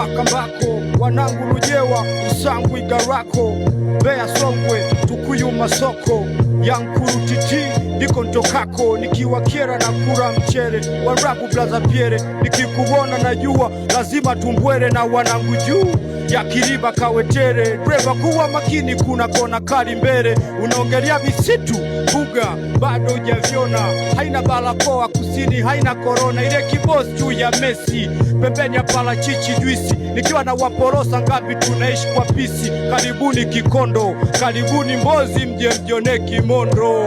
Makambako, wanangu Lujewa, Usangu Igarako, Mbeya Songwe, Tukuyu Masoko, Yankuru Titi, ndiko ntokako. Nikiwa Kiera na kura mchere, Warabu Blaza Pierre, nikikubona najua lazima tumbwere na wanangu juu ya Kiriba Kawetere. Dreva kuwa makini, kuna kona kali mbele, unaongelea misitu buga bado hujaviona. Haina barakoa kusini, haina korona, ile kibos juu ya Messi, pembeni ya parachichi juisi. Nikiwa na waporosa ngapi tunaishi kwa pisi. Karibuni Kikondo, karibuni Mbozi, mje mjone Kimondo.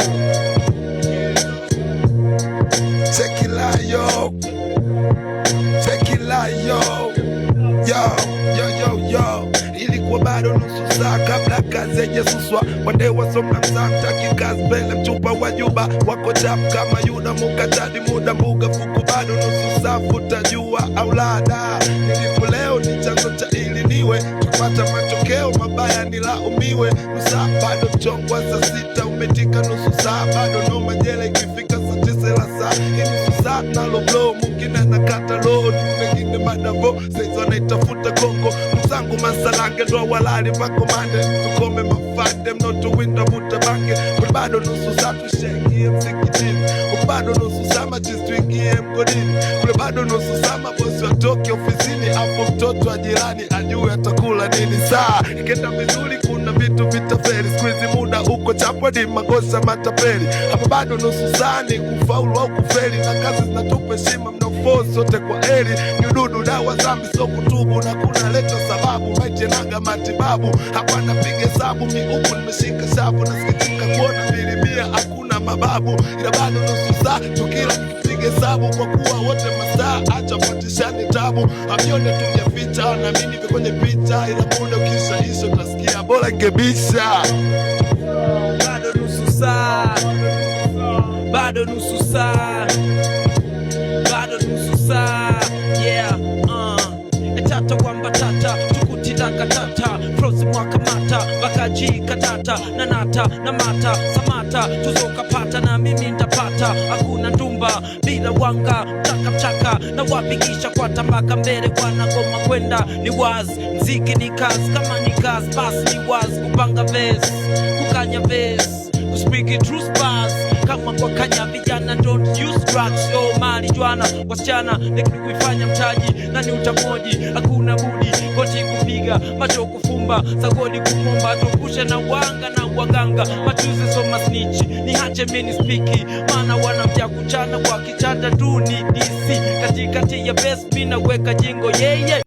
Tekilayo, Tekilayo, yo. Ilikuwa bado nusu saa kabla kazi haijasuswa. Wande wasomna msanta kikazi mbele mchupa wa juba. Wako chapu kama Yuda mukatadi muda mbuga fuku bado nusu saa futajua au lada. Nilipo leo ni chanzo cha ili niwe tukipata matokeo mabaya nilaumiwe. Nusa bado mchongwa saa sita umetika nusu saa bado no majele ikifika saa 9 la saa. Nusu saa nalo blow mwingine nakata load mwingine madavo saizo wanaitafuta Kongo. Mzangu masalange ndo walali makomande tukome mafande mnoto winda vuta bange. Kwa bado nusu saa tushengie msikitini, kwa bado nusu saa majisi tuingie mgodini, kwa bado nusu saa mabosi watoke ofisini. Hapo mtoto wa jirani ajue atakula nini. Saa ikenda vizuri kuna vitu vitaferi, squeeze muda uko chapwa di magosa matapeli. Hapo bado nusu saa ni kufaulu au kufeli, na kazi zinatupa heshima mnaoforce sote kwa heri. Nyududu dawa zambi so kutubu na kuna leta sababu maite naga matibabu. Hapa napiga hesabu miuku nimeshika shavu, nasikitika kuona 200 hakuna mababu. Ila bado nusu saa tukila piga hesabu kwa kuwa wote masaa acha patishani tabu. Avione tujaficha na mimi niko kwenye picha, ila muda ukishaisha utasikia bora ngebisha. Bado nusu saa, bado nusu saa, bado nusu saa, yeah, etata wamba tata, tukutidaka tata, frozi mwaka mata, bakaji katata, nanata, namata, samata, tuzoka pata na mimi ntapata. Hakuna ndumba, bila wanga, mchaka, na wapigisha kwa tambaka mbele wana goma kwenda. Ni wazi, mziki ni kazi, kama ni kazi, basi ni wazi, kupanga verse, kukanya verse, kuspeak truth bars. Kama kwa kanya vijana don't use drugs. Yo mali juana wasichana lakini kuifanya mtaji nani utamoji. Hakuna budi koti kupiga macho kufumba sagodi kumomba tupushe na wanga na waganga matuze soma snitch ni hache mini speaki. Mana wanamja kuchana kwa kichanda tu ni DC katikati ya best mina weka jingo yeah.